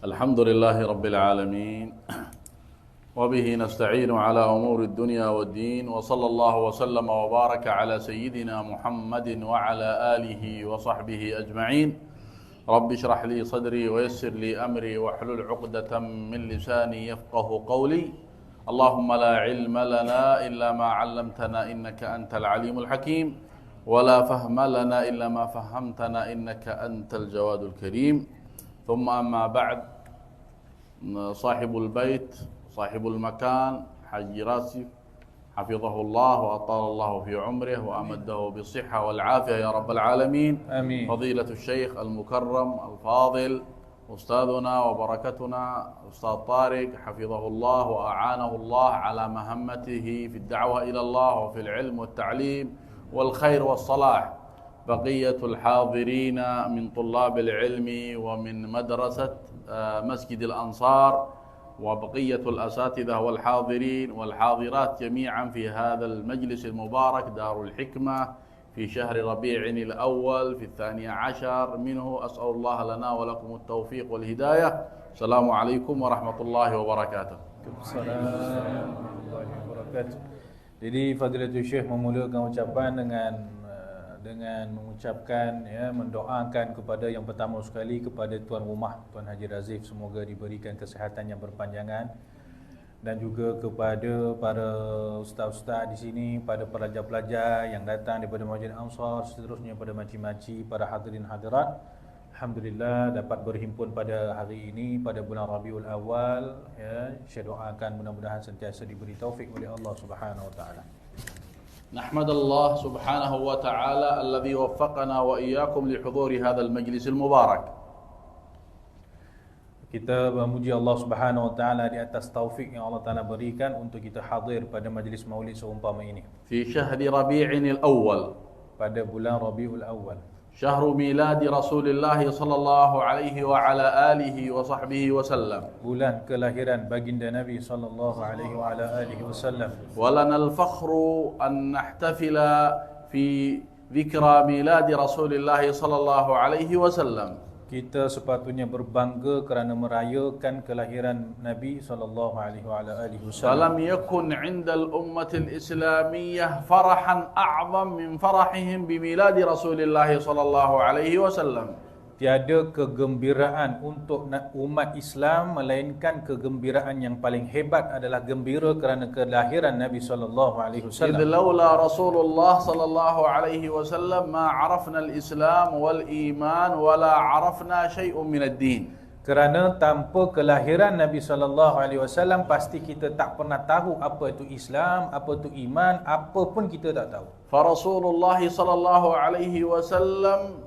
الحمد لله رب العالمين وبه نستعين على أمور الدنيا والدين وصلى الله وسلم وبارك على سيدنا محمد وعلى آله وصحبه أجمعين رب اشرح لي صدري ويسر لي أمري واحلل عقدة من لساني يفقه قولي اللهم لا علم لنا إلا ما علمتنا إنك أنت العليم الحكيم ولا فهم لنا إلا ما فهمتنا إنك أنت الجواد الكريم ثم أما بعد صاحب البيت صاحب المكان حج راسف حفظه الله وأطال الله في عمره وأمده بالصحة والعافية يا رب العالمين آمين. فضيلة الشيخ المكرم الفاضل أستاذنا وبركتنا أستاذ طارق حفظه الله وأعانه الله على مهمته في الدعوة إلى الله وفي العلم والتعليم والخير والصلاح بقية الحاضرين من طلاب العلم ومن مدرسة مسجد الأنصار وبقية الأساتذة والحاضرين والحاضرات جميعا في هذا المجلس المبارك دار الحكمة في شهر ربيع الأول في 12 منه أسأل الله لنا ولكم التوفيق والهداية السلام عليكم ورحمة الله وبركاته. Assalamualaikum warahmatullahi wabarakatuh. Jadi Fadilatul Syekh memulakan ucapan dengan mengucapkan mendoakan kepada yang pertama sekali kepada tuan rumah Tuan Haji Razif, semoga diberikan kesihatan yang berpanjangan, dan juga kepada para ustaz-ustaz di sini, pada pelajar-pelajar yang datang daripada Masjid Ansar, seterusnya pada makcik-makcik, para hadirin hadirat. Alhamdulillah dapat berhimpun pada hari ini pada bulan Rabiul Awal. Saya doakan mudah-mudahan sentiasa diberi taufik oleh Allah Subhanahu wa taala. نحمد الله سبحانه وتعالى الذي وفقنا وإياكم لحضور هذا المجلس المبارك. Kita memuji Allah Subhanahu wa taala di atas taufik yang Allah Taala berikan untuk kita hadir pada majlis maulid seumpama ini. في شهر ربيع الأول Pada bulan Rabiul Awal, شهر ميلاد رسول الله صلى الله عليه وعلى آله وصحبه وسلم. bulan kelahiran baginda Nabi sallallahu alaihi wa ala alihi wasallam. ولنا الفخر أن نحتفل في ذكرى ميلاد رسول الله صلى الله عليه وسلم. Kita sepatutnya berbangga kerana merayakan kelahiran Nabi sallallahu alaihi wa ala alihi wasallam. فلم يكن عند الأمة الإسلامية فرحا أعظم من فرحهم بميلاد رسول الله صلى الله عليه وسلم. Tiada kegembiraan untuk umat Islam melainkan kegembiraan yang paling hebat adalah gembira kerana kelahiran Nabi sallallahu alaihi إذ wasallam. لولا رسول الله صلى الله عليه وسلم ما عرفنا الإسلام والإيمان ولا عرفنا شيء من الدين. Kerana tanpa kelahiran Nabi sallallahu alaihi wasallam pasti kita tak pernah tahu apa itu Islam, apa itu iman, apa pun kita tak tahu. فرسول الله صلى الله عليه وسلم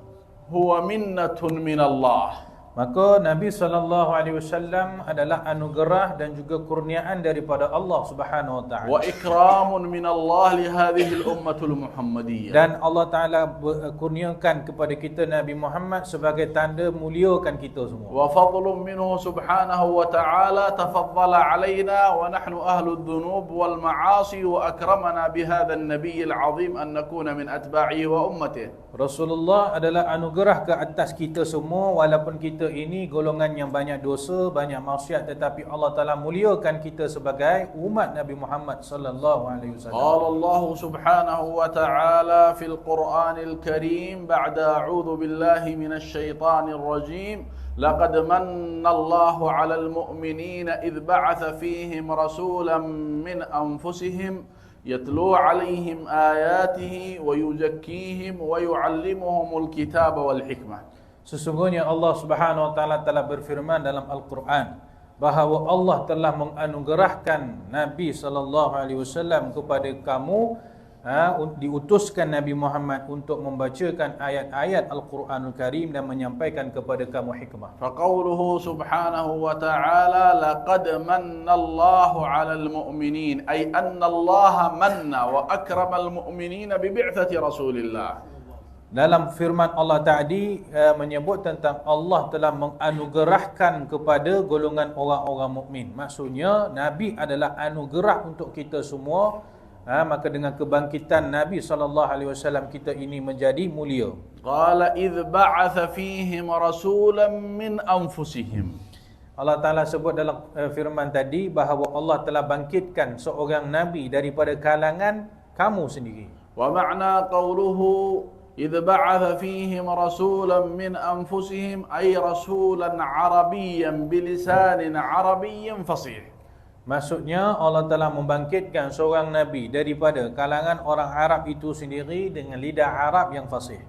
هو منة من الله. Maka Nabi sallallahu alaihi wasallam adalah anugerah dan juga kurniaan daripada Allah Subhanahu wa taala. وإكرام من الله لهذه الأمة المحمدية. Dan Allah Taala kurniakan kepada kita Nabi Muhammad sebagai tanda muliakan kita semua. وفضل منه سبحانه وتعالى تفضل علينا ونحن أهل الذنوب والمعاصي وأكرمنا بهذا النبي العظيم أن نكون من أتباعه وأمته. Rasulullah adalah anugerah ke atas kita semua, walaupun kita ini golongan yang banyak dosa, banyak maksiat, tetapi Allah Taala muliakan kita sebagai umat Nabi Muhammad sallallahu alaihi wasallam. قال الله سبحانه وتعالى في القرآن الكريم بعد أعوذ بالله من الشيطان الرجيم لقد من الله على المؤمنين إذ بعث فيهم رسولا من أنفسهم يتلو عليهم آياته ويزكيهم ويعلمهم الكتاب والحكمة. Sesungguhnya Allah Subhanahu wa taala telah berfirman dalam Al-Quran bahawa Allah telah menganugerahkan Nabi sallallahu alaihi wasallam kepada kamu, diutuskan Nabi Muhammad untuk membacakan ayat-ayat Al-Quranul Karim dan menyampaikan kepada kamu hikmah. فقوله سبحانه وتعالى لقد من الله على المؤمنين أي أن الله من وأكرم المؤمنين ببعثة رسول الله. Dalam firman Allah tadi menyebut tentang Allah telah menganugerahkan kepada golongan orang-orang mukmin. Maksudnya Nabi adalah anugerah untuk kita semua. Maka dengan kebangkitan Nabi SAW kita ini menjadi mulia. Qala idh ba'atha fihim rasulan min anfusihim. Allah Ta'ala sebut dalam firman tadi bahawa Allah telah bangkitkan seorang Nabi daripada kalangan kamu sendiri. ومعنى قوله إذ بعث فيهم رسولا من أنفسهم أي رسولا عربيا بلسان عربي فصيح. Maksudnya Allah telah membangkitkan seorang Nabi daripada kalangan orang Arab itu sendiri dengan lidah Arab yang fasih.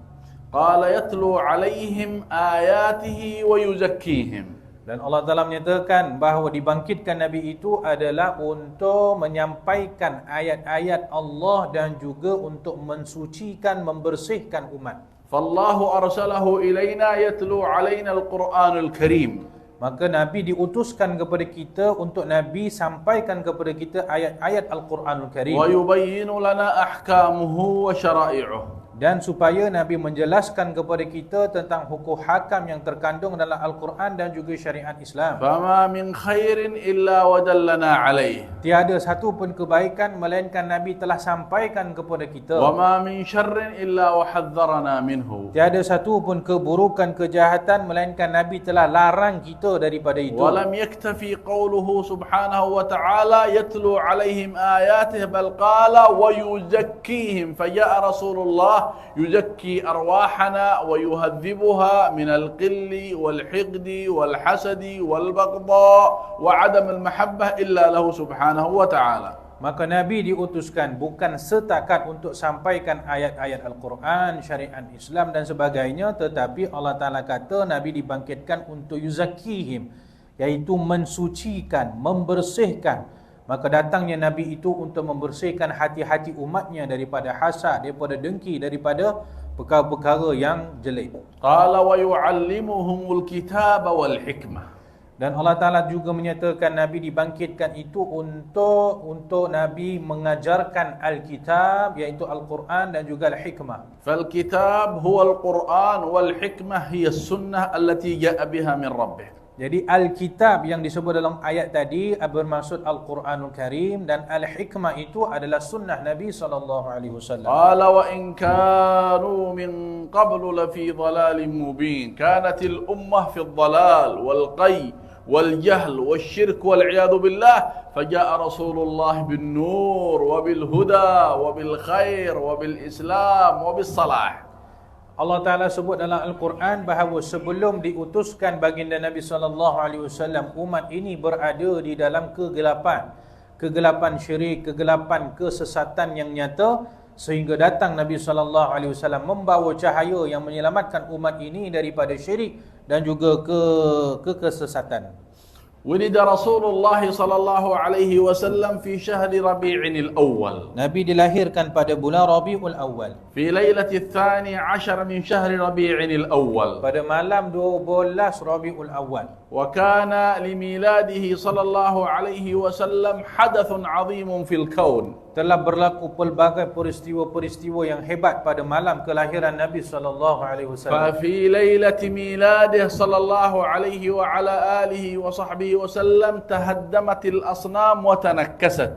قال يتلو عليهم آياته ويزكيهم. Dan Allah Ta'ala menyatakan bahawa dibangkitkan Nabi itu adalah untuk menyampaikan ayat-ayat Allah dan juga untuk mensucikan, membersihkan umat. فالله أرسله إلينا يتلو علينا القرآن الكريم. Maka Nabi diutuskan kepada kita untuk Nabi sampaikan kepada kita ayat-ayat Al-Quranul Karim. ويبين لنا أحكامه وشرائعه. Dan supaya Nabi menjelaskan kepada kita tentang hukum hakam yang terkandung dalam Al-Quran dan juga syariat Islam. فما من خير إلا ودلنا عليه. Tiada satu pun kebaikan melainkan Nabi telah sampaikan kepada kita. وما من شر إلا وحذرنا منه. Tiada satu pun keburukan, kejahatan melainkan Nabi telah larang kita daripada itu. ولم يكتفي قوله سبحانه وتعالى يتلو عليهم آياته بل قال ويزكيهم فجاء رسول الله يزكي أرواحنا ويهذبها من القل والحقد والحسد والبغضاء وعدم المحبة إلا له سبحانه وتعالى. Maka Nabi diutuskan bukan setakat untuk sampaikan ayat-ayat Al-Quran, syariat Islam dan sebagainya, tetapi Allah Ta'ala kata Nabi dibangkitkan untuk yuzakihim, iaitu mensucikan, membersihkan. Maka datangnya Nabi itu untuk membersihkan hati-hati umatnya daripada hasad, daripada dengki, daripada perkara-perkara yang jelek. قال ويعلمهم الكتاب والحكمة. Dan Allah Ta'ala juga menyatakan Nabi dibangkitkan itu untuk Nabi mengajarkan Alkitab, iaitu Al-Quran dan juga Al-Hikmah. فالكتاب هو القرآن والحكمة هي السنة التي جاء بها من ربه. Jadi Alkitab yang disebut dalam ayat tadi bermaksud Al-Quranul Karim, dan Al-Hikmah itu adalah sunnah Nabi SAW. قال وإن كانوا من قبل لفي ضلال مبين كانت الأمة في الضلال والقي والجهل والشرك والعياذ بالله فجاء رسول الله بالنور وبالهدى وبالخير وبالإسلام وبالصلاح. Allah Ta'ala sebut dalam Al-Quran bahawa sebelum diutuskan baginda Nabi SAW, umat ini berada di dalam kegelapan syirik, kegelapan kesesatan yang nyata, sehingga datang Nabi SAW membawa cahaya yang menyelamatkan umat ini daripada syirik dan juga kesesatan. ولد رسول الله صلى الله عليه وسلم في شهر ربيع الأول. Nabi dilahirkan pada bulan Rabiul Awal. في ليلة 12 من شهر ربيع الأول. Pada malam 12 Rabiul Awal. وكان لميلاده صلى الله عليه وسلم حدث عظيم في الكون. Telah berlaku pelbagai peristiwa-peristiwa yang hebat pada malam kelahiran Nabi SAW. ففي ليلة ميلاده صلى الله عليه وعلى آله وصحبه وسلم تهدمت الأصنام وتنكست.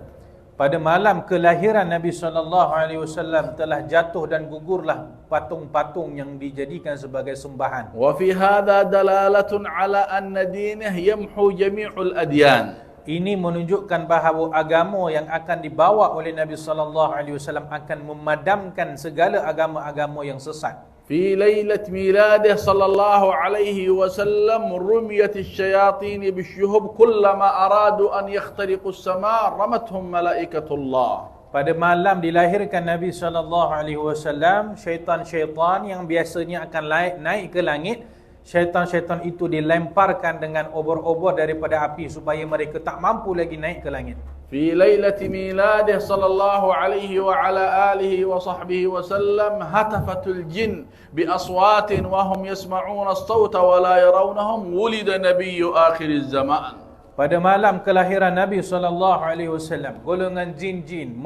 Pada malam kelahiran Nabi SAW telah jatuh dan gugurlah patung-patung yang dijadikan sebagai sembahan. وفي هذا دلالة على أن دينه يمحو جميع الأديان. Ini menunjukkan bahawa agama yang akan dibawa oleh Nabi SAW akan memadamkan segala agama-agama yang sesat. في ليلة ميلاده صلى الله عليه وسلم رميت الشياطين بالشهب كلما أرادوا أن يخترقوا السماء رمتهم ملائكة الله. Pada malam dilahirkan Nabi SAW, syaitan-syaitan yang biasanya akan naik ke langit, syaitan-syaitan itu dilemparkan dengan obor-obor daripada api supaya mereka tak mampu lagi naik ke langit. في ليلة ميلاده صلى الله عليه وعلى آله وصحبه وسلم هتفت الجن بأصوات وهم يسمعون الصوت ولا يرونهم ولد نبي آخر الزمان. Pada malam kelahiran Nabi SAW, golongan jin-jin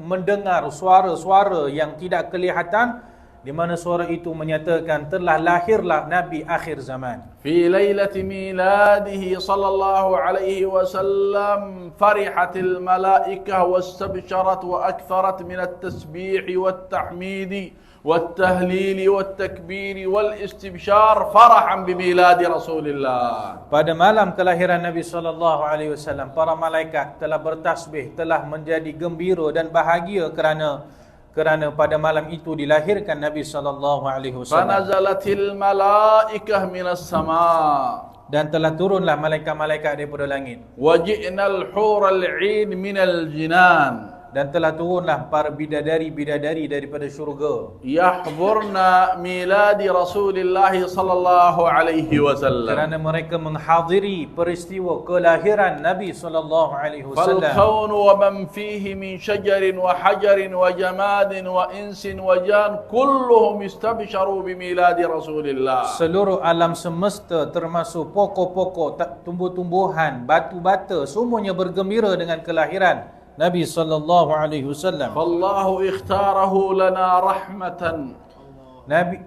mendengar suara-suara yang tidak kelihatan, di mana suara itu menyatakan telah lahirlah Nabi akhir zaman. في ليلة ميلاده صلى الله عليه وسلم فرحت الملائكة واستبشرت وأكثرت من التسبيح والتحميد والتهليل والتكبير والاستبشار فرحا بميلاد رسول الله. Pada malam kelahiran Nabi sallallahu alaihi wasallam, para malaikat telah bertasbih, telah menjadi gembira dan bahagia kerana pada malam itu dilahirkan Nabi sallallahu alaihi wasallam. فنزلت الملائكة من السماء Dan telah turunlah malaikat-malaikat daripada langit. وجئنا الحور العين من الجنان Dan telah turunlah para bidadari-bidadari daripada syurga. يحضرنا ميلاد رسول الله صلى الله عليه وسلم. Kerana mereka menghadiri peristiwa kelahiran Nabi sallallahu alaihi wasallam. فالكون ومن فيه من شجر وحجر وجماد وإنس وجان كلهم استبشروا بميلاد رسول الله. Seluruh alam semesta termasuk pokok-pokok, tumbuh-tumbuhan, batu-bata, semuanya bergembira dengan kelahiran Nabi sallallahu alaihi wasallam. فالله اختاره لنا رحمة.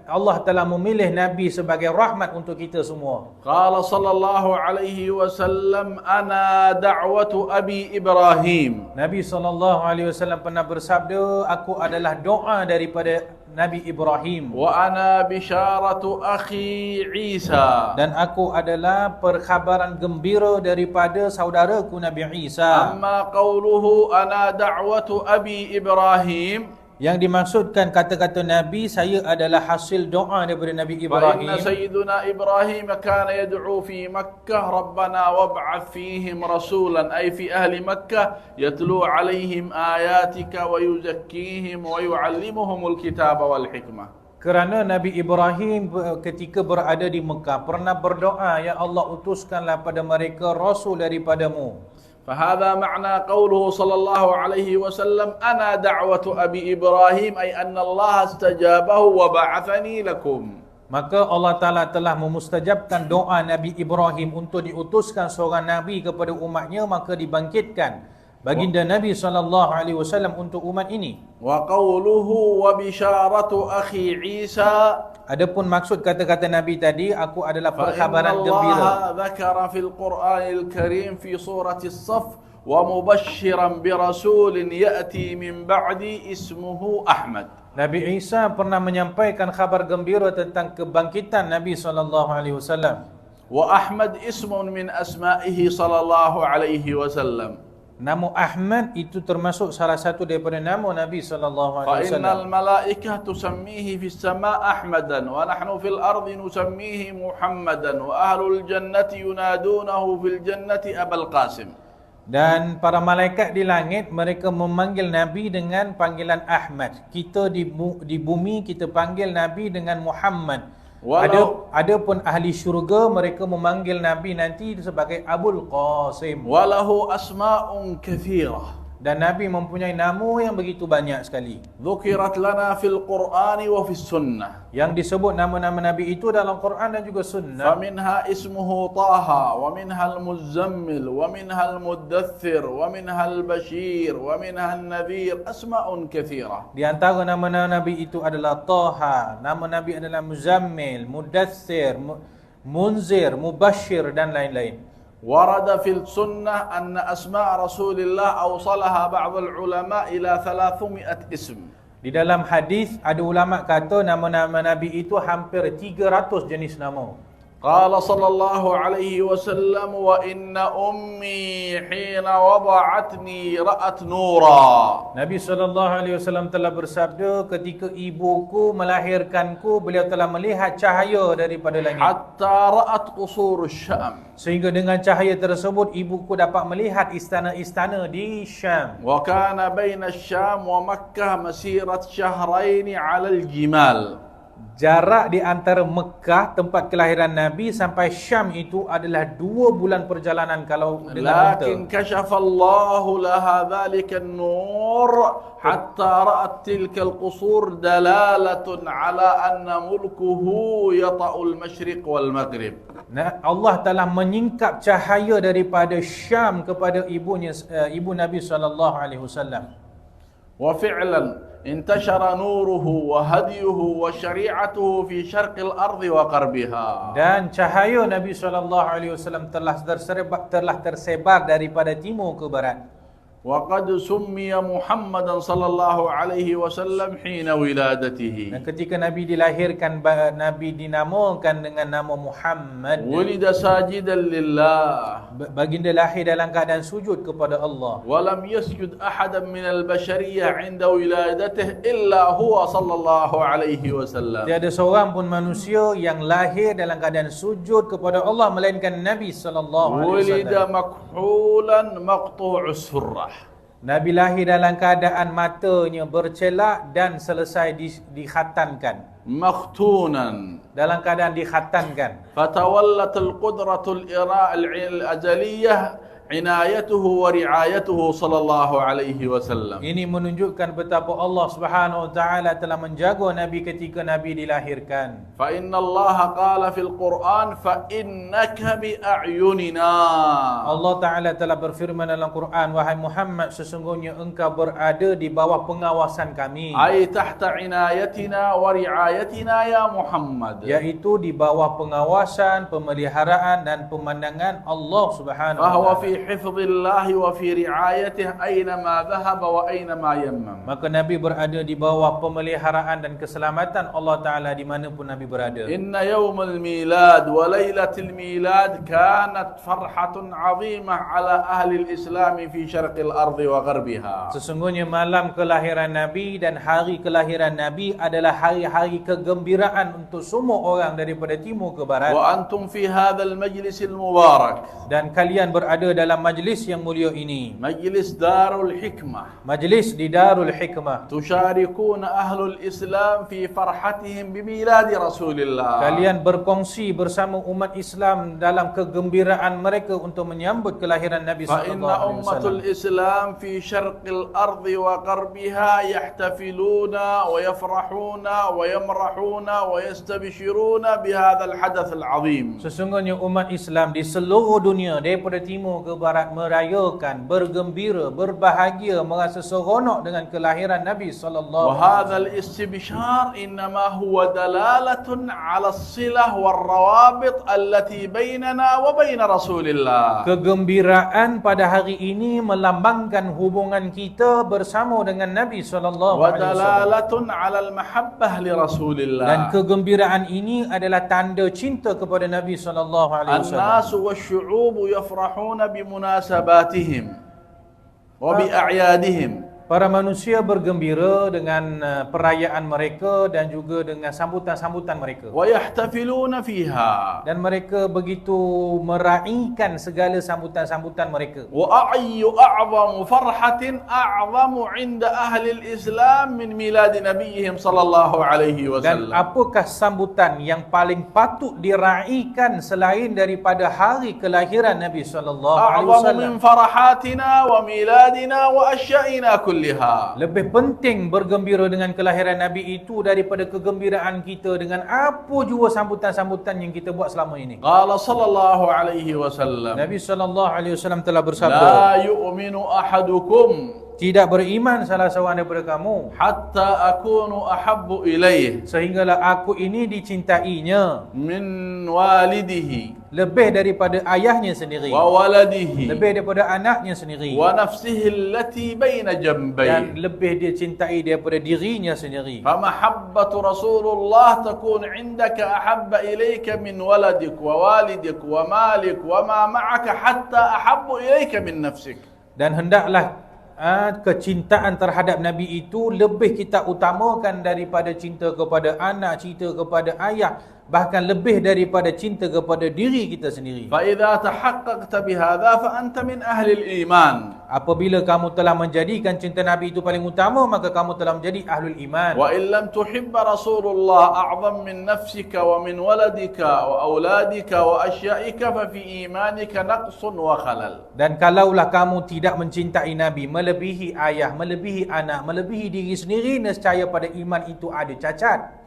Allah telah memilih Nabi sebagai rahmat untuk kita semua. قال صلى الله عليه وسلم أنا دعوة أبي إبراهيم. Nabi sallallahu alaihi wasallam pernah bersabda, aku adalah doa daripada Nabi Ibrahim. وأنا بشارة أخي عيسى. Dan aku adalah perkhabaran gembira daripada saudaraku Nabi Isa. أما قوله أنا دعوة أبي إبراهيم Yang dimaksudkan kata-kata Nabi, saya adalah hasil doa daripada Nabi Ibrahim. فإن سيدنا إبراهيم كان يدعو في مكة ربنا وابعث فيهم رسولا أي في أهل مكة يتلو عليهم آياتك ويزكيهم ويعلمهم الكتاب والحكمة. Kerana Nabi Ibrahim ketika berada di Mekah pernah berdoa, ya Allah, utuskanlah pada mereka rasul daripadamu. فهذا معنى قوله صلى الله عليه وسلم أنا دعوة أبي إبراهيم أي أن الله استجابه وبعثني لكم. Maka Allah Ta'ala telah memustajabkan doa Nabi Ibrahim untuk diutuskan seorang Nabi kepada umatnya, maka dibangkitkan baginda Nabi SAW untuk umat ini. وقوله وبشارة أخي عيسى. Adapun maksud kata-kata Nabi tadi, aku adalah فإن perkhabaran الله gembira. ذكر في القرآن الكريم في سورة الصف ومبشرا برسول يأتي من بعدي اسمه أحمد. Nabi Isa pernah menyampaikan khabar gembira tentang kebangkitan Nabi SAW. وأحمد اسم من أسمائه صلى الله عليه وسلم. Nama Ahmad itu termasuk salah satu daripada nama Nabi SAW. فإن الملائكة تسميه في السماء أحمدا ونحن في الأرض نسميه محمدا وأهل الجنة ينادونه في الجنة أبا القاسم. Dan para malaikat di langit mereka memanggil Nabi dengan panggilan Ahmad. Kita di bumi kita panggil Nabi dengan Muhammad. Adapun ahli syurga mereka memanggil Nabi nanti sebagai Abul Qasim. وله أسماء كثيرة. Dan Nabi mempunyai nama yang begitu banyak sekali. ذكرت لنا في القرآن وفي السنة. Yang disebut nama-nama Nabi itu dalam Quran dan juga sunnah. فمنها اسمه طه ومنها المزمل ومنها المدثر ومنها البشير ومنها النذير أسماء كثيرة. Di antara nama-nama Nabi itu adalah Taha, nama Nabi adalah Muzammil, Mudaththir, Munzir, Mubashir dan lain-lain. ورد في السنة أن أسماء رسول الله أوصلها بعض العلماء إلى 300 اسم. Di dalam hadis ada ulama kata nama-nama Nabi itu hampir 300 jenis nama. قال صلى الله عليه وسلم وإن أمي حين وضعتني رأت نورا. Nabi SAW telah bersabda, ketika ibuku melahirkanku, beliau telah melihat cahaya daripada langit. حتى رأت قصور الشام. Sehingga dengan cahaya tersebut ibuku dapat melihat istana-istana di Syam. وكان بين الشام ومكة مسيرة شهرين على الجمال. Jarak di antara Mekah tempat kelahiran Nabi sampai Syam itu adalah 2 bulan perjalanan kalau dengan لكن unta. كشف الله لها ذلك النور حتى رأت تلك القصور دلالة على أن ملكه يطأ المشرق والمغرب. Allah telah menyingkap cahaya daripada Syam kepada ibu Nabi SAW. وفعلا انتشر نوره وهديه وشريعته في شرق الأرض وغربها. Dan cahaya Nabi SAW telah tersebar daripada timur ke barat. وقد سمي محمدا صلى الله عليه وسلم حين ولادته. Dan ketika Nabi dilahirkan, Nabi dinamakan dengan nama Muhammad. ولد ساجدا لله. Baginda lahir dalam keadaan sujud kepada Allah. ولم يسجد أحدا من البشرية عند ولادته إلا هو صلى الله عليه وسلم. Tiada seorang pun manusia yang lahir dalam keadaan sujud kepada Allah melainkan Nabi sallallahu alaihi ولد wasallam. مكحولا مقطوع السرة. Nabi lahir dalam keadaan matanya bercelak dan selesai dikhatankan. مختونا. Dalam keadaan dikhatankan. فتولت القدرة الأزلية عنايته ورعايته صلى الله عليه وسلم. Ini menunjukkan betapa Allah Subhanahu wa taala telah menjaga Nabi ketika Nabi dilahirkan. فإن الله قال في القرآن فإنك بأعيننا. Allah Taala telah berfirman dalam Quran, wahai Muhammad, sesungguhnya engkau berada di bawah pengawasan kami, أي تحت عنايتنا ورعايتنا يا محمد. yaitu di bawah pengawasan, pemeliharaan dan pemandangan Allah Subhanahu wa فهو taala. في حفظ الله وفي رعايته أينما ذهب وأينما يمم. Maka Nabi berada di bawah pemeliharaan dan keselamatan Allah Taala di mana pun Nabi berada. إن يوم الميلاد وليلة الميلاد كانت فرحة عظيمة على أهل الإسلام في شرق الأرض وغربها. Sesungguhnya malam kelahiran Nabi dan hari kelahiran Nabi adalah hari-hari kegembiraan untuk semua orang daripada timur ke barat. وأنتم في هذا المجلس المبارك. Dan kalian berada dalam majlis yang mulia ini, مجلس دار الحكمة. majlis di Darul Hikmah. تشاركون أهل الإسلام في فرحتهم بميلاد رسول الله. Kalian berkongsi bersama umat Islam dalam kegembiraan mereka untuk menyambut kelahiran Nabi فإن sallallahu alaihi أمة wasallam. الإسلام في شرق الأرض وغربها يحتفلون ويفرحون ويمرحون ويستبشرون بهذا الحدث العظيم. Sesungguhnya umat Islam di seluruh dunia daripada timur ke barat merayakan, bergembira, berbahagia, merasa seronok dengan kelahiran Nabi sallallahu alaihi وهذا wasallam. الاستبشار إنما هو دلالة على الصلة والروابط التي بيننا وبين رسول الله. Kegembiraan pada hari ini melambangkan hubungan kita bersama dengan Nabi sallallahu alaihi wasallam. ودلالة على المحبة لرسول الله. Dan kegembiraan ini adalah tanda cinta kepada Nabi sallallahu alaihi wasallam. الناس والشعوب يفرحون بمناسباتهم وبأعيادهم. Para manusia bergembira dengan perayaan mereka dan juga dengan sambutan-sambutan mereka. ويحتفلون فيها. Dan mereka begitu meraihkan segala sambutan-sambutan mereka. وأعي أعظم فرحة أعظم عند أهل الإسلام من ميلاد نبيهم صلى الله عليه Dan وسلم. apakah sambutan yang paling patut diraihkan selain daripada hari kelahiran Nabi sallallahu alaihi أعظم wasallam? من فرحاتنا وميلادنا وأشيائنا كلها. Lebih penting bergembira dengan kelahiran Nabi itu daripada kegembiraan kita dengan apa jua sambutan-sambutan yang kita buat selama ini. قال صلى الله عليه وسلم Nabi sallallahu alaihi wasallam telah bersabda, لا يؤمن أحدكم tidak beriman salah seorang daripada kamu حتى أكون أحب إليه sehinggalah aku ini dicintainya من والده lebih daripada ayahnya sendiri, وولده lebih daripada anaknya sendiri, ونفسه التي بين dan جنبيه. lebih dia cintai daripada dirinya sendiri. فمحبة رسول الله تكون عندك أحب إليك من ولدك ووالدك ومالك وما معك حتى أحب إليك من نفسك. Dan hendaklah kecintaan terhadap Nabi itu lebih kita utamakan daripada cinta kepada anak, cinta kepada ayah, bahkan lebih daripada cinta kepada diri kita sendiri. فإذا تحققت بهذا فأنت من أهل الإيمان. Apabila kamu telah menjadikan cinta Nabi itu paling utama, maka kamu telah menjadi ahlul iman. وإن لم تحب رسول الله أعظم من نفسك ومن ولدك وأولادك وأشيائك ففي إيمانك نقص وخلل. Dan kalaulah kamu tidak mencintai Nabi melebihi ayah, melebihi anak, melebihi diri sendiri, nescaya pada iman itu ada cacat.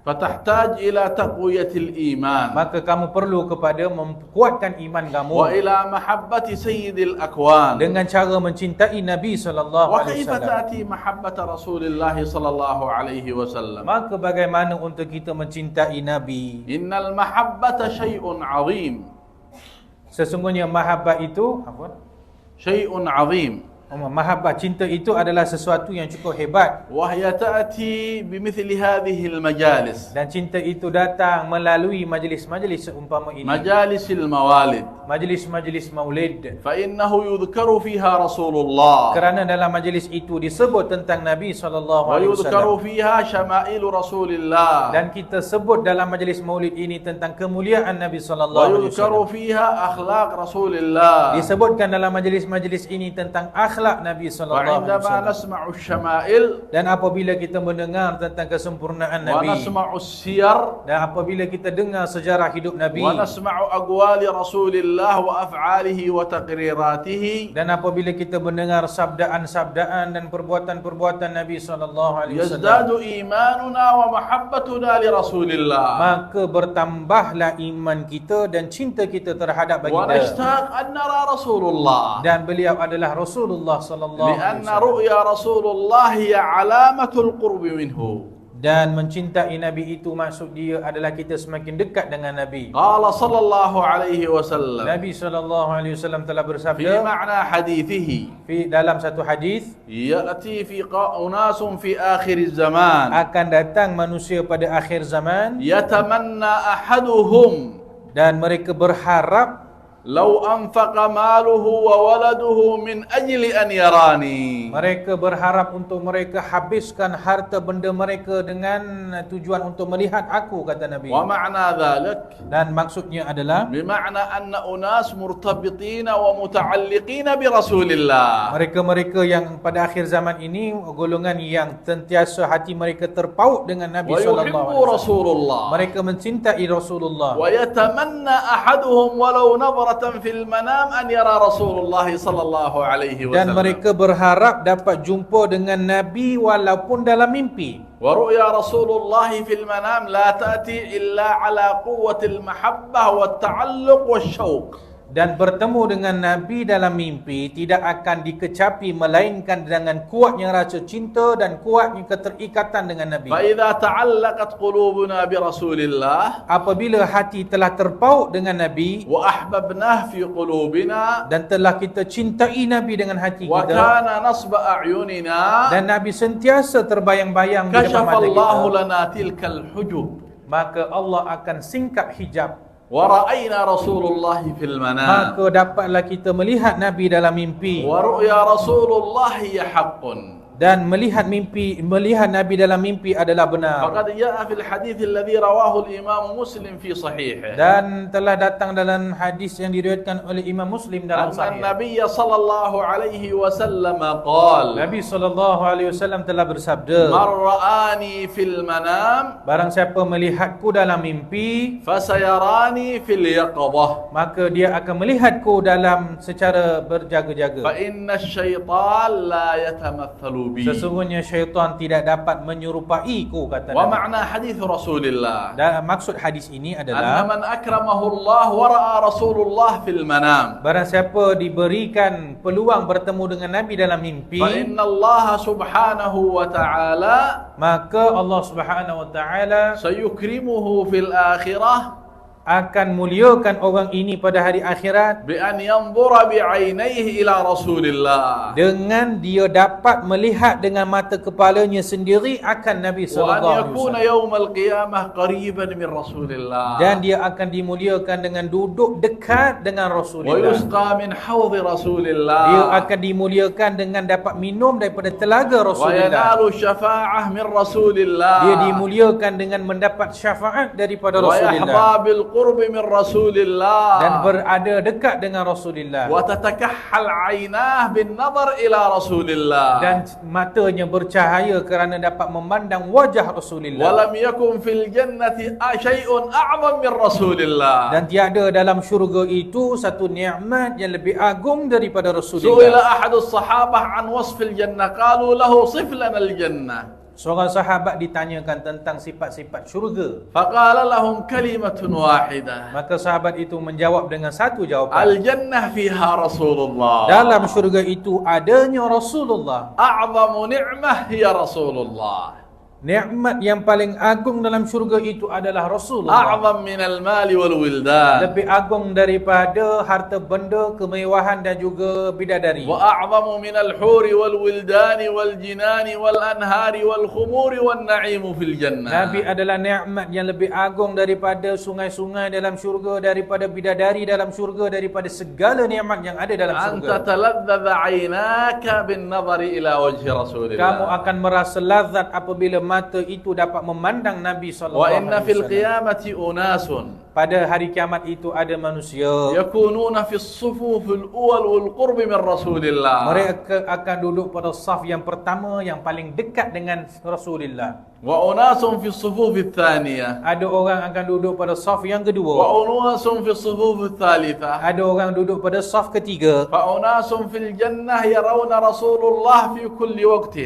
فتحتاج إلى تقوية الإيمان Maka kamu perlu kepada memkuatkan iman kamu وإلى محبة سيد الأكوان. dengan cara mencintai Nabi sallallahu alaihi وكيف wasallam. تأتي محبة رسول الله صلى الله عليه وسلم؟ Maka bagaimana untuk kita mencintai Nabi? إن المحبة شيء عظيم. Sesungguhnya mahabbah itu شيء عظيم. Mahabbah, cinta itu adalah sesuatu yang cukup hebat. وهي تأتي بمثل هذه المجالس Dan cinta itu datang melalui majlis-majlis seumpama ini. مجالس الموالد Majlis-majlis maulid. فإنه يذكر فيها رسول الله Kerana dalam majlis itu disebut tentang Nabi SAW. ويذكر فيها شمائل رسول الله Dan kita sebut dalam majlis maulid ini tentang kemuliaan Nabi SAW. ويذكر فيها أخلاق رسول الله. Disebutkan dalam majlis-majlis ini tentang akhlak Nabi SAW. وعندما نسمع الشمائل Dan apabila kita mendengar tentang kesempurnaan Nabi, ونسمع السير dan apabila kita dengar sejarah hidup Nabi, ونسمع أقوال رسول الله وأفعاله وتقريراته dan apabila kita mendengar sabdaan-sabdaan dan perbuatan-perbuatan Nabi SAW, يزداد إيماننا ومحبتنا لرسول الله maka bertambahlah iman kita dan cinta kita terhadap baginda. ونشتاق أن نرى رسول الله Dan beliau adalah Rasulullah sallallahu alaihi لأن wasallam. رؤيا رسول الله هي علامة القرب منه. Dan mencintai Nabi itu maksud dia adalah kita semakin dekat dengan Nabi. قال صلى الله عليه وسلم Nabi sallallahu alaihi wasallam telah في bersabda معنى حديثه dalam satu hadis, يأتي أناس في آخر الزمان akan datang manusia pada akhir zaman يتمنى أحدهم dan mereka berharap لو أنفق ماله وولده من أجل أن يراني. mereka berharap untuk mereka habiskan harta benda mereka dengan tujuan untuk melihat aku, kata Nabi. ومعنى ذلك Dan maksudnya adalah بمعنى أن أناس مرتبطين ومتعلقين برسول الله. mereka-mereka yang pada akhir zaman ini golongan yang sentiasa hati mereka terpaut dengan Nabi sallallahu ويحب alaihi wasallam. رسول الله Mereka mencintai Rasulullah. ويتمنى أحدهم ولو نظرة في المنام أن يرى رسول الله صلى الله عليه Dan وسلم. mereka berharap dapat jumpa dengan Nabi walaupun dalam mimpi. ورؤيا رسول الله في المنام لا تأتي إلا على قوة المحبة والتعلق والشوق. Dan bertemu dengan Nabi dalam mimpi tidak akan dikecapi melainkan dengan kuatnya rasa cinta dan kuatnya keterikatan dengan Nabi. فإذا تعلقت قلوبنا برسول الله Apabila hati telah terpaut dengan Nabi وأحببناه في قلوبنا dan telah kita cintai Nabi dengan hati kita, وكان نصب أعيننا dan Nabi sentiasa terbayang-bayang di depan كشف mata الله kita, لنا تلك الحجب maka Allah akan singkap hijab. ورأينا رسول الله في المنام. Maka dapatlah kita melihat Nabi dalam mimpi. ورؤيا رسول الله هي حق. Dan melihat Nabi dalam mimpi adalah benar. فقد جاء في الحديث الذي رواه الإمام مسلم في صحيحه Dan telah datang dalam hadis yang diriwayatkan oleh Imam Muslim dalam أن sahih. النبي صلى الله عليه وسلم قال Nabi SAW telah bersabda, من رآني في المنام barang siapa melihatku dalam mimpi, فسيراني في اليقظة maka dia akan melihatku dalam secara berjaga-jaga. فإن الشيطان لا يتمثل بي. Sesungguhnya syaitan tidak dapat menyerupaiku, kata Nabi. ومعنى حديث رسول الله Dan maksud hadis ini أن adalah من أكرمه الله ورأى رسول الله في المنام barang siapa diberikan peluang bertemu dengan Nabi dalam mimpi, فإن الله سبحانه وتعالى maka Allah Subhanahu wa taala سيكرمه في الآخرة akan muliakan orang ini pada hari akhirat بأن ينظر بعينيه إلى رسول الله dengan dia dapat melihat dengan mata kepalanya sendiri akan Nabi وأن sallallahu alaihi يكون wasallam. يوم القيامة قريبا من رسول الله Dan dia akan dimuliakan dengan duduk dekat dengan Rasulullah. ويسقى من حوض رسول Dia الله akan dimuliakan dengan dapat minum daripada telaga Rasulullah. وينال الشفاعة من رسول الله Dia dimuliakan dengan mendapat syafaat daripada ويحظى Rasulullah بالقرب من رسول dan الله berada dekat dengan Rasulullah. وتتكحل عيناه بالنظر إلى رسول الله Dan matanya bercahaya kerana dapat memandang wajah Rasulullah. ولم يكن في الجنة شيء أعظم من رسول الله. Dan tiada dalam syurga itu satu nikmat yang lebih agung daripada سئل Rasulullah. أحد الصحابة عن وصف الجنة قالوا له صف لنا الجنة Seorang sahabat ditanyakan tentang sifat-sifat syurga. فقال لهم كلمة واحدة Maka sahabat itu menjawab dengan satu jawapan. الجنة فيها رسول الله. Dalam syurga itu adanya Rasulullah. أعظم نعمة هي رسول الله. Nikmat yang paling agung dalam syurga itu adalah Rasulullah. أعظم من المال والولدان Lebih agung daripada harta benda, kemewahan dan juga bidadari. وأعظم من الحور والولدان والجنان والأنهار والخمور والنعيم في الجنة. Nabi adalah nikmat yang lebih agung daripada sungai-sungai dalam syurga, daripada bidadari dalam syurga, daripada segala nikmat yang ada dalam أن syurga. تتلذذ عيناك بالنظر إلى وجه رسول Kamu الله. akan merasa lazat apabila mata itu dapat memandang Nabi sallallahu وإن alaihi في wasallam. القيامة أناس Pada hari kiamat itu ada manusia. يكونون في الصفوف الأول والقرب من رسول الله. Mereka akan duduk pada saf yang pertama yang paling dekat dengan Rasulullah. وأناس في الصفوف الثانية. Ada orang akan duduk pada saf yang kedua. وأناس في الصفوف الثالثة. Ada orang duduk pada saf ketiga. فأناس في الجنة يرون رسول الله في كل وقت.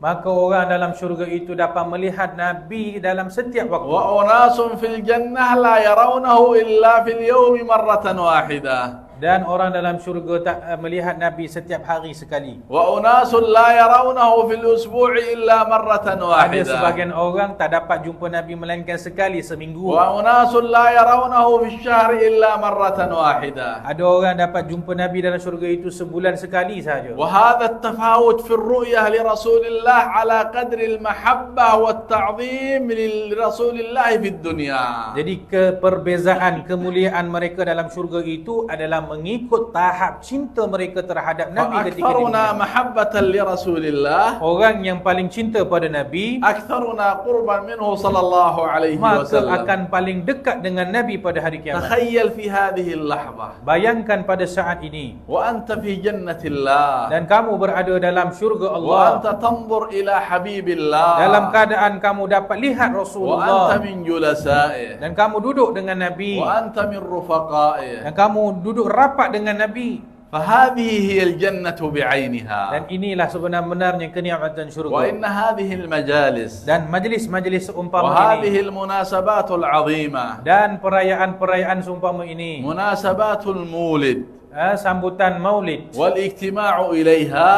Maka orang dalam syurga itu dapat melihat Nabi dalam setiap waktu. وأناس في الجنة لا يرونه إلا في اليوم مرة واحدة. Dan orang dalam syurga tak melihat Nabi setiap hari sekali. وأناس لا يرونه في الأسبوع إلا مرة Ada واحدة. sebahagian orang tak dapat jumpa Nabi melainkan sekali seminggu. وأناس لا يرونه في الشهر إلا مرة واحدة. Ada orang dapat jumpa Nabi dalam syurga itu sebulan sekali sahaja. وهذا التفاوت في الرؤية لرسول الله على قدر المحبة والتعظيم لرسول الله في الدنيا. Jadi perbezaan kemuliaan mereka dalam syurga itu adalah mengikut tahap cinta mereka terhadap Nabi ketika di فأكثرنا dunia. محبة لرسول الله Orang yang paling cinta pada Nabi, أكثرنا قربا منه صلى الله عليه maka وسلم. akan paling dekat dengan Nabi pada hari kiamat. تخيل في هذه اللحظة Bayangkan pada saat ini وأنت في جنة الله dan kamu berada dalam syurga وأنت Allah, تنظر إلى حبيب الله dalam keadaan kamu dapat lihat وأنت Rasulullah من جلسائه dan kamu duduk dengan Nabi وأنت من رفقائه. dan kamu duduk rapat dengan Nabi. فهذه هي الجنة بعينها. Dan inilah sebenar-benarnya kenikmatan syurga. وإن هذه المجالس Dan majlis-majlis seumpama وهذه ini المناسبات العظيمة dan perayaan-perayaan seumpama ini, مناسبات المولد sambutan maulid والاجتماع إليها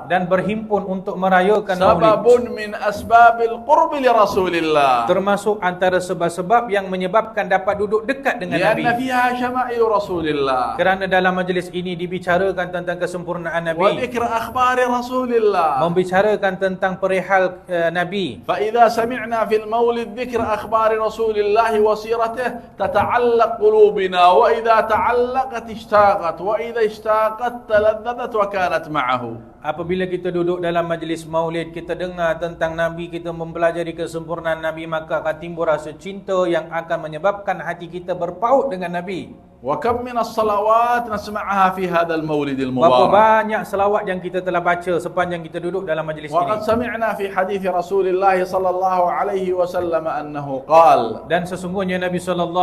dan berhimpun untuk merayakan سبب maulid من أسباب القرب لرسول الله. termasuk antara sebab-sebab yang menyebabkan dapat duduk dekat dengan لأن Nabi. فيها شمائل رسول الله Kerana dalam majlis ini dibicarakan tentang kesempurnaan Nabi, وذكر أخبار رسول الله. membicarakan tentang perihal Nabi. فإذا سمعنا في المولد ذكر أخبار رسول الله وسيرته تتعلق قلوبنا، وإذا تعلقت اشتاقت، وإذا اشتاقت تلذذت وكانت معه. Apabila kita duduk dalam majlis maulid, kita dengar tentang Nabi, kita mempelajari kesempurnaan Nabi, maka akan timbul rasa cinta yang akan menyebabkan hati kita berpaut dengan Nabi. وكم من الصلوات نسمعها في هذا المولد Berapa المبارك. banyak selawat yang kita telah baca sepanjang kita duduk dalam majlis وقد ini. سمعنا في حديث رسول الله صلى الله عليه وسلم أنه قال: Dan sesungguhnya Nabi SAW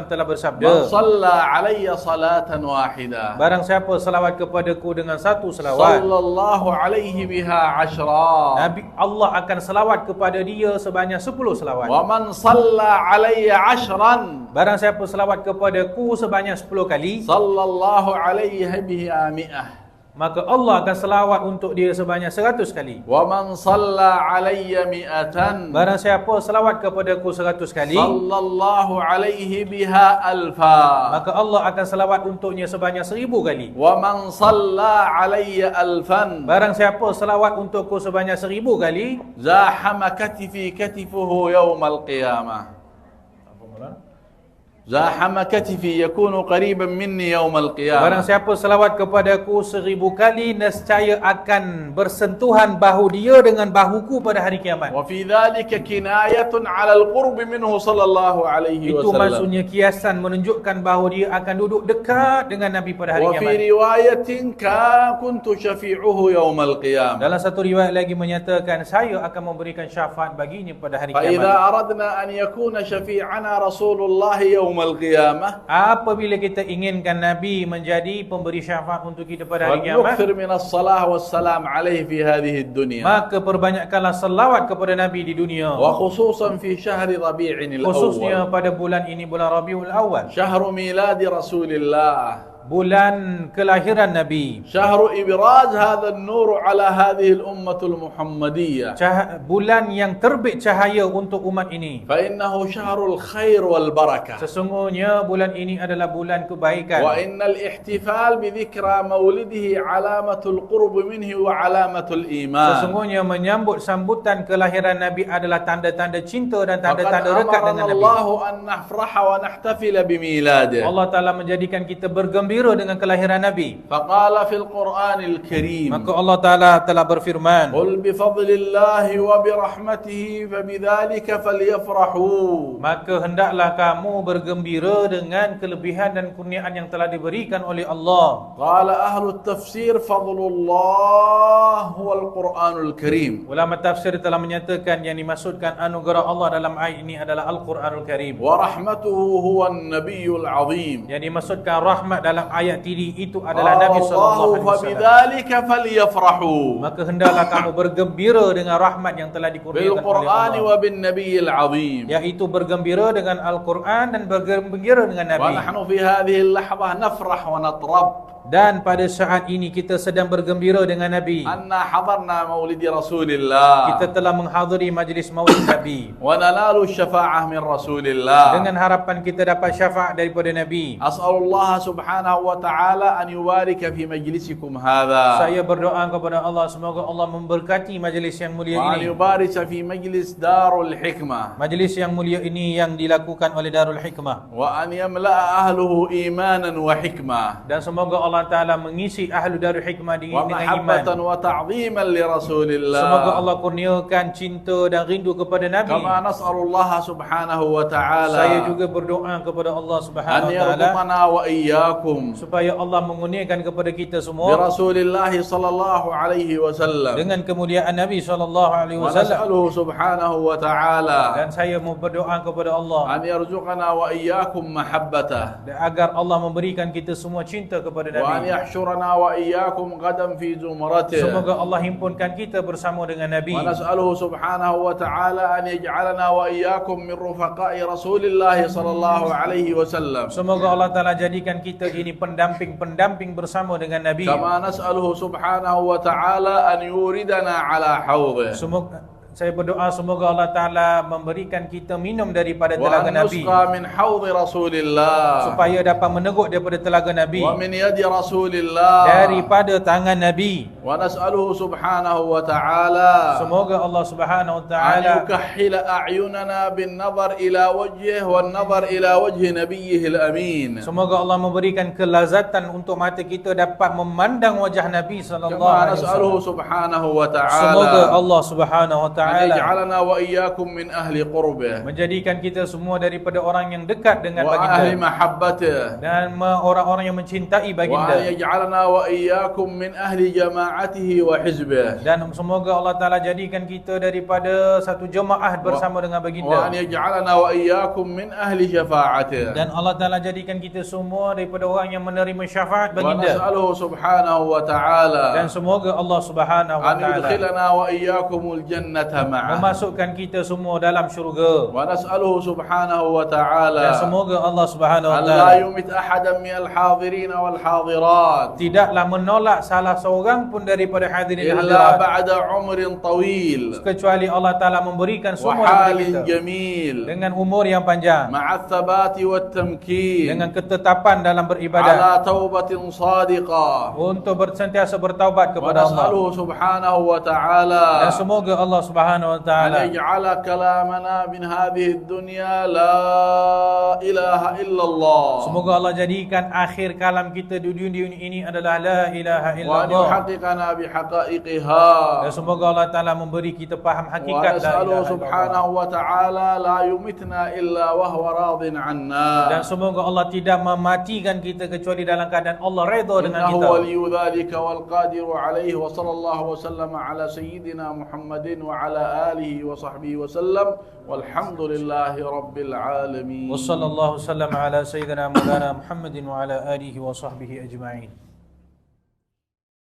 telah من bersabda, صلى علي صلاة واحدة barang siapa selawat kepadaku dengan satu selawat, صلى الله عليه بها عشرا، Nabi Allah akan selawat kepada dia sebanyak 10 selawat. ومن صلى علي عشرا Barang siapa selawat kepadaku sebanyak 10 kali, صلى الله عليه بها 100، maka Allah akan selawat untuk dia sebanyak 100 kali. ومن صلى علي 100 Barang siapa selawat kepadaku 100 kali, صلى الله عليه بها 1000، maka Allah akan selawat untuknya sebanyak 1000 kali. ومن صلى علي 1000 Barang siapa selawat untukku sebanyak 1000 kali, زاحم كتفي كتفه يوم القيامة. زاحم كتفي يكون قريبا مني يوم barang القيامة. siapa selawat kepadaku 1000 kali, nescaya akan bersentuhan bahu dia dengan bahuku pada hari kiamat. وفي ذلك كناية على القرب منه صلى الله عليه Itu وسلم. maksudnya kiasan menunjukkan bahawa dia akan duduk dekat dengan Nabi pada hari وفي kiamat. رواية كنت شفيعه يوم القيامة. Dalam satu riwayat lagi menyatakan, saya akan memberikan syafaat baginya pada hari فإذا kiamat. أردنا أن يكون شفيعنا رسول الله يوم القيامة Apabila kita inginkan Nabi menjadi pemberi syafaat untuk kita pada hari kiamat, فلنكثر من الصلاة والسلام عليه في هذه الدنيا، maka perbanyakkanlah selawat kepada Nabi di dunia, وخصوصا في شهر ربيع khususnya الأول pada bulan ini, bulan Rabiul Awal, شهر ميلاد رسول الله. bulan kelahiran Nabi, شهر إبراز هذا النور على هذه الأمة المحمدية، bulan yang terbit cahaya untuk umat ini. فإنه شهر الخير والبركة. Sesungguhnya bulan ini adalah bulan kebaikan. وإن الاحتفال بذكرى مولده علامة القرب منه وعلامة الإيمان. Sesungguhnya menyambut sambutan kelahiran Nabi adalah tanda-tanda cinta dan فقد tanda-tanda dekat dengan أمرنا Nabi. الله أن نفرح ونحتفل بميلاده. Allah Ta'ala menjadikan kita bergembira dengan kelahiran Nabi. فقال في القرآن الكريم: Maka Allah Ta'ala telah berfirman, قل بفضل الله وبرحمته فبذلك فليفرحوا. maka hendaklah kamu bergembira dengan kelebihan dan kurniaan yang telah diberikan oleh Allah. قال أهل التفسير: فضل الله هو القرآن الكريم. Ulama tafsir telah menyatakan yang dimaksudkan anugerah Allah dalam ayat ini adalah Al-Quranul Karim. ورحمته هو النبي العظيم. Yang dimaksudkan rahmat dalam ayat ini itu adalah قال Nabi الله: SAW. فبذلك فليفرحوا. Maka hendaklah kamu bergembira dengan rahmat yang telah dikurniakan oleh بالقرآن Allah, وبالنبي العظيم. yaitu bergembira dengan Al-Quran dan bergembira dengan Nabi. ونحن في هذه اللحظة نفرح ونطرب Dan pada saat ini kita sedang bergembira dengan Nabi. أننا حضرنا مولد رسول الله Kita telah menghadiri majlis maulid Nabi وننال الشفاعة من رسول الله. dengan harapan kita dapat syafaat daripada Nabi. أسأل الله سبحانه وتعالى أن يبارك في مجلسكم هذا، Saya berdoa kepada Allah semoga Allah memberkati majlis yang mulia وأن ini. يبارك في مجلس دار الحكمة، Majlis yang mulia ini yang dilakukan oleh Darul Hikmah. وأن يملأ أهله إيمانا وحكمة Dan semoga Allah Ta'ala mengisi ahlu Darul Hikmah dengan ومحبة iman. وتعظيما لرسول Semoga الله، Allah kurniakan cinta dan rindu kepada Nabi. كما نسأل الله سبحانه Saya وتعالى juga berdoa kepada Allah أن Subhanahu Wa Ta'ala يرزقنا وإياكم supaya Allah mengurniakan kepada kita semua برسول الله صلى الله عليه وسلم، dengan kemuliaan Nabi SAW. ونسأله سبحانه وتعالى Dan saya mau berdoa kepada Allah أن يرزقنا وإياكم محبته، agar Allah memberikan kita semua cinta kepada وأن Nabi. يحشرنا وإياكم غدا في زمرته، Semoga Allah himpunkan kita bersama dengan Nabi. ونسأله سبحانه وتعالى أن يجعلنا وإياكم من رفقاء رسول الله صلى الله عليه وسلم، Semoga Allah Ta'ala jadikan kita ini pendamping-pendamping bersama dengan Nabi. كما نسأله سبحانه وتعالى أن يوردنا على حوضه، Saya berdoa semoga Allah Ta'ala memberikan kita minum daripada telaga وأن Nabi, نسقى من حوض رسول الله supaya dapat meneguk daripada telaga Nabi, ومن يد رسول الله، daripada tangan Nabi. ونسأله سبحانه وتعالى Semoga Allah Subhanahu Wa أن Ta'ala يكحل أعيننا بالنظر إلى وجهه والنظر إلى وجه نبيه الأمين، Semoga Allah memberikan kelazatan untuk mata kita dapat memandang wajah Nabi sallallahu كما alaihi نسأله wasallam. سبحانه Semoga وتعالى Allah Subhanahu Wa أن Ta'ala يجعلنا وإياكم من أهل قربه menjadikan kita semua daripada orang yang dekat dengan وأهل baginda محبته، dan orang-orang yang mencintai وأن baginda. يجعلنا وإياكم من أهل جماعته وحزبه، Dan semoga Allah Ta'ala jadikan kita daripada satu jemaah bersama dengan وأن baginda. يجعلنا وإياكم من أهل شفاعته، Dan Allah Ta'ala jadikan kita semua daripada orang yang menerima syafaat baginda. ونسأله سبحانه وتعالى Dan semoga Allah Subhanahu Wa أن Ta'ala يدخلنا وإياكم الجنة معه، memasukkan kita semua dalam syurga. ونسأله سبحانه وتعالى Dan semoga Allah Subhanahu Wa أن لا Ta'ala يمت أحدا من الحاضرين والحاضرات tidaklah menolak salah seorang pun daripada hadirin إلا hadirat, بعد عمر طويل kecuali Allah Ta'ala memberikan semua kepada kita وحال جميل dengan umur yang panjang, مع الثبات والتمكين dengan ketetapan dalam على beribadat, توبة صادقة، untuk sentiasa bertaubat kepada Allah. ونسأله سبحانه وتعالى Dan semoga Allah Subhanahu Wa أن Ta'ala يجعل كلامنا من هذه الدنيا لا إله إلا الله، semoga Allah jadikan akhir kalam kita di dunia ini adalah la ilaha وأن illallah. يحققنا بحقائقها، Dan semoga Allah Ta'ala memberi kita faham hakikat la ونسأله ilaha سبحانه illallah. وتعالى لا يمتنا إلا وهو راض عنا، Dan semoga Allah tidak mematikan kita kecuali dalam keadaan Allah redha dengan إنه kita. ولي ذلك والقادر عليه، وصلى الله وسلم على سيدنا محمد وعلى آله وصحبه وسلم، والحمد لله رب العالمين. Wassallallahu sallam ala sayyidina Maulana Muhammadin wa ala alihi wa sahbihi ajma'in.